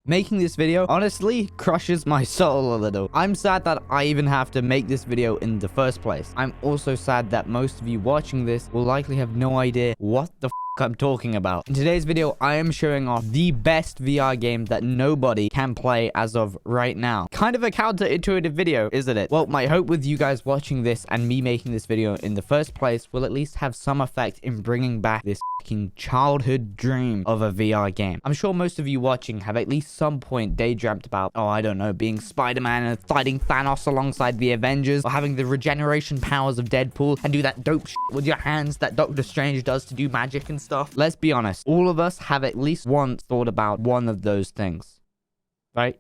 Making this video honestly crushes my soul a little. I'm sad that I even have to make this video in the first place. I'm also sad that most of you watching this will likely have no idea what the I'm talking about. In today's video, I am showing off the best VR game that nobody can play as of right now. Kind of a counterintuitive video, isn't it? Well, my hope with you guys watching this and me making this video in the first place will at least have some effect in bringing back this fucking childhood dream of a VR game. I'm sure most of you watching have at least some point daydreamt about, oh, I don't know, being Spider-Man and fighting Thanos alongside the Avengers, or having the regeneration powers of Deadpool and do that dope shit with your hands that Doctor Strange does to do magic and stuff. Let's be honest, all of us have at least once thought about one of those things, right?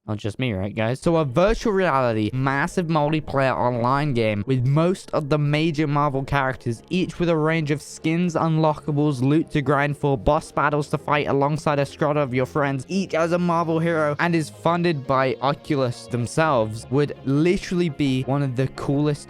Not just me, right, guys? So a virtual reality, massive multiplayer online game with most of the major Marvel characters, each with a range of skins, unlockables, loot to grind for, boss battles to fight alongside a squad of your friends, each as a Marvel hero, and is funded by Oculus themselves, would literally be one of the coolest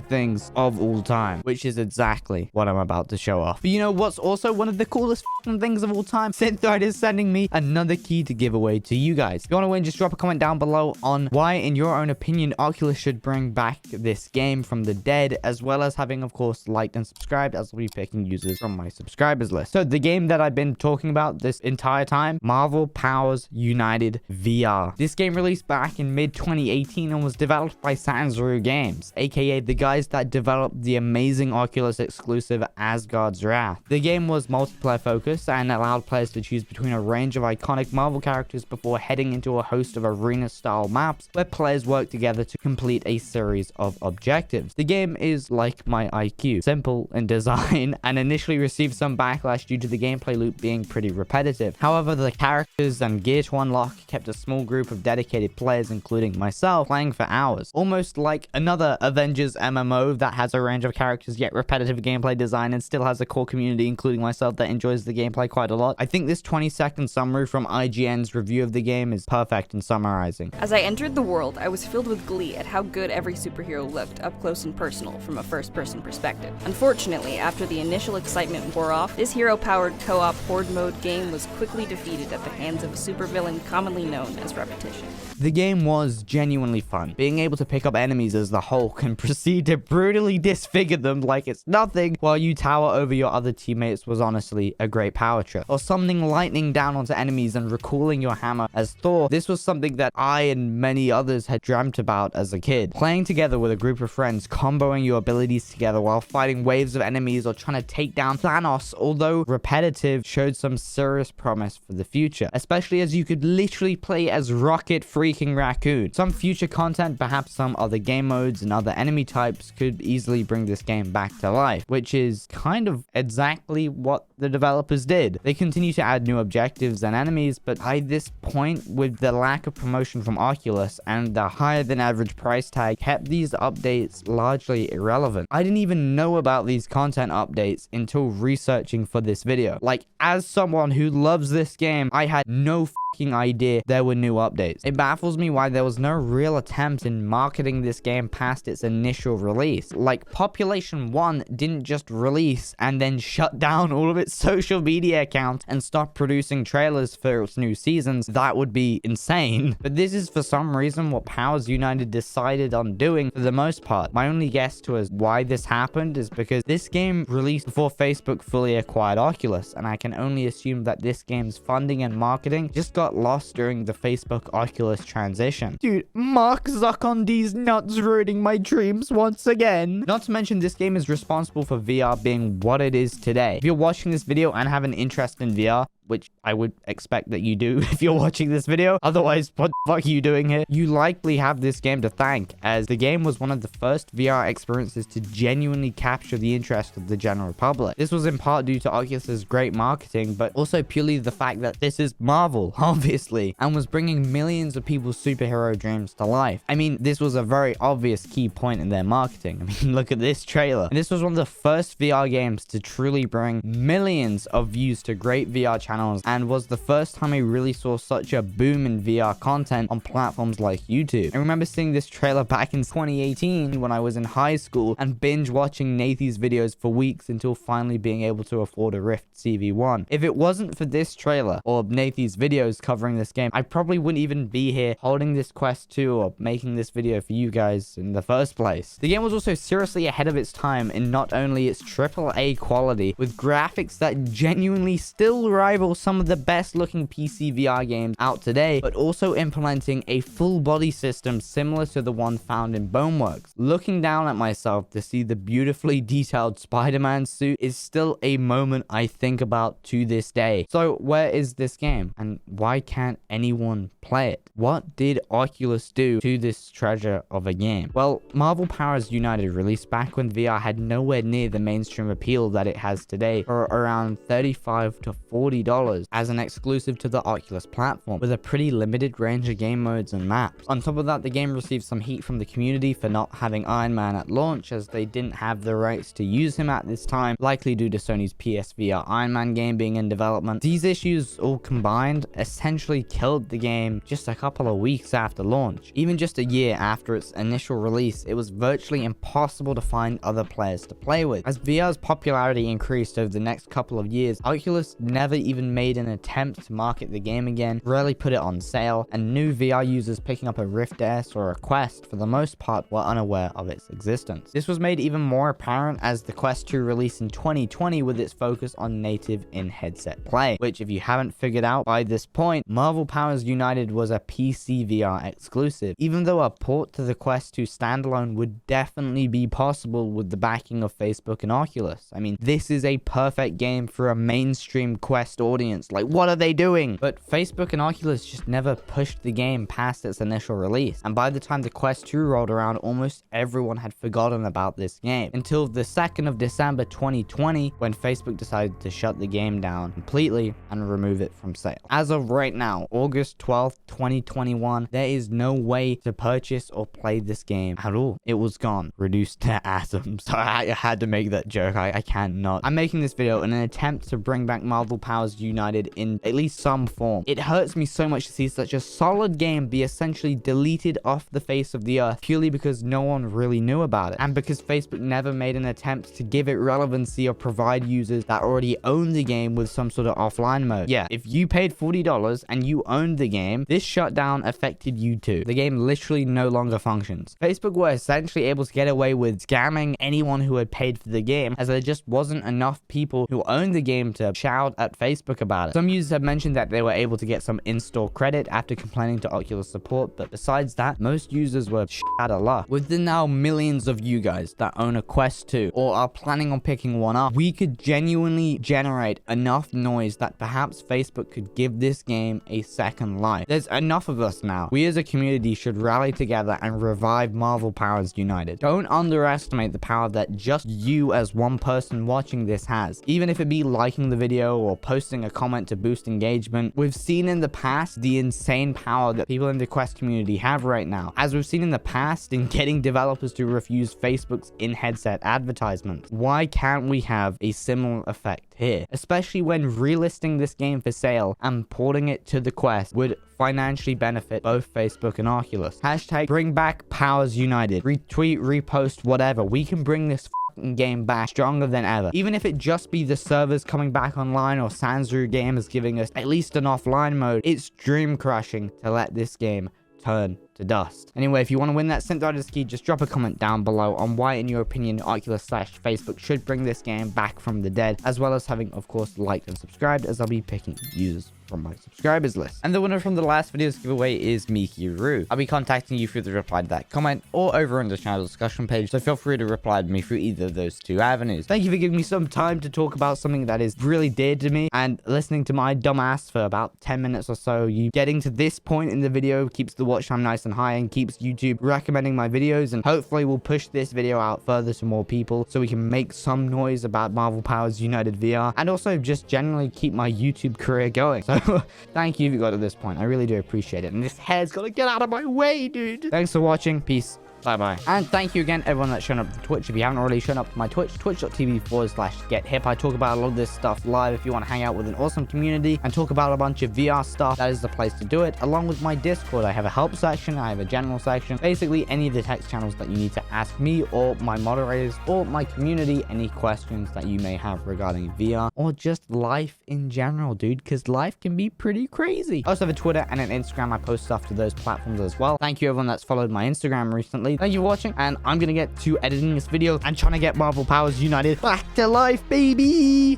things of all time, which is exactly what I'm about to show off. But you know what's also one of the coolest things of all time? Synthroid is sending me another key to give away to you guys. If you want to win, just drop a comment down below on why, in your own opinion, Oculus should bring back this game from the dead, as well as having, of course, liked and subscribed, as I'll be picking users from my subscribers list. So the game that I've been talking about this entire time, Marvel Powers United VR. This game released back in mid 2018 and was developed by Sanzuru Games, aka the guys that developed the amazing Oculus exclusive Asgard's Wrath. The game was multiplayer focused and allowed players to choose between a range of iconic Marvel characters before heading into a host of arena-style maps where players work together to complete a series of objectives. The game is like my IQ, simple in design, and initially received some backlash due to the gameplay loop being pretty repetitive. However, the characters and gear to unlock kept a small group of dedicated players, including myself, playing for hours. Almost like another Avengers MMO that has a range of characters yet repetitive gameplay design and still has a core community, including myself, that enjoys the gameplay quite a lot. I think this 20-second summary from IGN's review of the game is perfect in summarizing. As I entered the world, I was filled with glee at how good every superhero looked up close and personal from a first-person perspective. Unfortunately, after the initial excitement wore off, this hero-powered co-op horde mode game was quickly defeated at the hands of a supervillain commonly known as repetition. The game was genuinely fun. Being able to pick up enemies as the Hulk and proceed to brutally disfigure them like it's nothing while you tower over your other teammates was honestly a great power trip. Or summoning lightning down onto enemies and recalling your hammer as Thor. This was something that I and many others had dreamt about as a kid. Playing together with a group of friends, comboing your abilities together while fighting waves of enemies or trying to take down Thanos, although repetitive, showed some serious promise for the future, especially as you could literally play as Rocket freaking Raccoon. Some future content, perhaps some other game modes and other enemy types, could easily bring this game back to life, which is kind of exactly what the developers did. They continue to add new objectives and enemies, but by this point, with the lack of promotion from Oculus and the higher than average price tag, kept these updates largely irrelevant. I didn't even know about these content updates until researching for this video. Like, as someone who loves this game, I had no idea there were new updates. It baffles me why there was no real attempt in marketing this game past its initial release. Like, Population 1 didn't just release and then shut down all of its social media accounts and stop producing trailers for its new seasons. That would be insane. But this is for some reason what Powers United decided on doing for the most part. My only guess to as why this happened is because this game released before Facebook fully acquired Oculus, and I can only assume that this game's funding and marketing just got lost during the Facebook Oculus transition. Dude, Mark Zuckerberg's nuts ruining my dreams once again. Not to mention, this game is responsible for VR being what it is today. If you're watching this video and have an interest in VR, which I would expect that you do if you're watching this video. Otherwise, what the fuck are you doing here? You likely have this game to thank, as the game was one of the first VR experiences to genuinely capture the interest of the general public. This was in part due to Oculus's great marketing, but also purely the fact that this is Marvel, obviously, and was bringing millions of people's superhero dreams to life. I mean, this was a very obvious key point in their marketing. I mean, look at this trailer. And this was one of the first VR games to truly bring millions of views to great VR channels channels and was the first time I really saw such a boom in VR content on platforms like YouTube. I remember seeing this trailer back in 2018 when I was in high school and binge watching Nathy's videos for weeks until finally being able to afford a Rift CV1. If it wasn't for this trailer or Nathy's videos covering this game, I probably wouldn't even be here holding this Quest 2 or making this video for you guys in the first place. The game was also seriously ahead of its time in not only its AAA quality, with graphics that genuinely still rival some of the best looking PC VR games out today, but also implementing a full body system similar to the one found in Boneworks. Looking down at myself to see the beautifully detailed Spider-Man suit is still a moment I think about to this day. So where is this game and why can't anyone play it? What did Oculus do to this treasure of a game? Well, Marvel Powers United released back when VR had nowhere near the mainstream appeal that it has today for around $35 to $40 as an exclusive to the Oculus platform, with a pretty limited range of game modes and maps. On top of that, the game received some heat from the community for not having Iron Man at launch, as they didn't have the rights to use him at this time, likely due to Sony's PSVR Iron Man game being in development. These issues all combined essentially killed the game just a couple of weeks after launch. Even just a year after its initial release, it was virtually impossible to find other players to play with. As VR's popularity increased over the next couple of years, Oculus never even made an attempt to market the game again, rarely put it on sale, and new VR users picking up a Rift S or a Quest for the most part were unaware of its existence. This was made even more apparent as the Quest 2 released in 2020 with its focus on native in-headset play, which, if you haven't figured out by this point, Marvel Powers United was a PC VR exclusive, even though a port to the Quest 2 standalone would definitely be possible with the backing of Facebook and Oculus. I mean, this is a perfect game for a mainstream Quest audience. Like, what are they doing? But Facebook and Oculus just never pushed the game past its initial release, and by the time the Quest 2 rolled around, almost everyone had forgotten about this game, until the 2nd of December 2020, when Facebook decided to shut the game down completely and remove it from sale. As of right now, August 12th, 2021, there is no way to purchase or play this game at all. It was gone, reduced to atoms. So I had to make that joke. I can't not. I'm making this video in an attempt to bring back Marvel Powers United in at least some form. It hurts me so much to see such a solid game be essentially deleted off the face of the earth purely because no one really knew about it, and because Facebook never made an attempt to give it relevancy or provide users that already own the game with some sort of offline mode. Yeah, if you paid $40 and you owned the game, this shutdown affected you too. The game literally no longer functions. Facebook were essentially able to get away with scamming anyone who had paid for the game, as there just wasn't enough people who owned the game to shout at Facebook about it. Some users have mentioned that they were able to get some in-store credit after complaining to Oculus support, but besides that, most users were out of luck. With the now millions of you guys that own a Quest 2 or are planning on picking one up, we could genuinely generate enough noise that perhaps Facebook could give this game a second life. There's enough of us now. We as a community should rally together and revive Marvel Powers United. Don't underestimate the power that just you as one person watching this has, even if it be liking the video or posting a comment to boost engagement. We've seen in the past the insane power that people in the Quest community have right now, as we've seen in the past in getting developers to refuse Facebook's in-headset advertisements. Why can't we have a similar effect here? Especially when relisting this game for sale and porting it to the Quest would financially benefit both Facebook and Oculus. Hashtag bring back Powers United. Retweet, repost, whatever. We can bring this game back stronger than ever. Even if it just be the servers coming back online or Sanzu Games giving us at least an offline mode, it's dream crushing to let this game turn to dust. Anyway, if you want to win that $100 key, just drop a comment down below on why, in your opinion, Oculus/Facebook should bring this game back from the dead, as well as having, of course, liked and subscribed, as I'll be picking users from my subscribers list. And the winner from the last video's giveaway is Miki Ru. I'll be contacting you through the reply to that comment or over on the channel discussion page, so feel free to reply to me through either of those two avenues. Thank you for giving me some time to talk about something that is really dear to me, and listening to my dumb ass for about 10 minutes or so. You getting to this point in the video keeps the watch time nice and high and keeps YouTube recommending my videos, and hopefully we'll push this video out further to more people so we can make some noise about Marvel Powers United VR, and also just generally keep my YouTube career going. So thank you if you got to this point. I really do appreciate it. And this hair's got to get out of my way, dude. Thanks for watching. Peace. Bye-bye. And thank you again, everyone that's shown up to Twitch. If you haven't already shown up to my Twitch, twitch.tv/GetHip. I talk about a lot of this stuff live. If you want to hang out with an awesome community and talk about a bunch of VR stuff, that is the place to do it. Along with my Discord, I have a help section, I have a general section. Basically, any of the text channels that you need to ask me or my moderators or my community any questions that you may have regarding VR or just life in general, dude, because life can be pretty crazy. I also have a Twitter and an Instagram. I post stuff to those platforms as well. Thank you, everyone that's followed my Instagram recently. Thank you for watching, and I'm gonna get to editing this video and trying to get Marvel Powers United back to life, baby.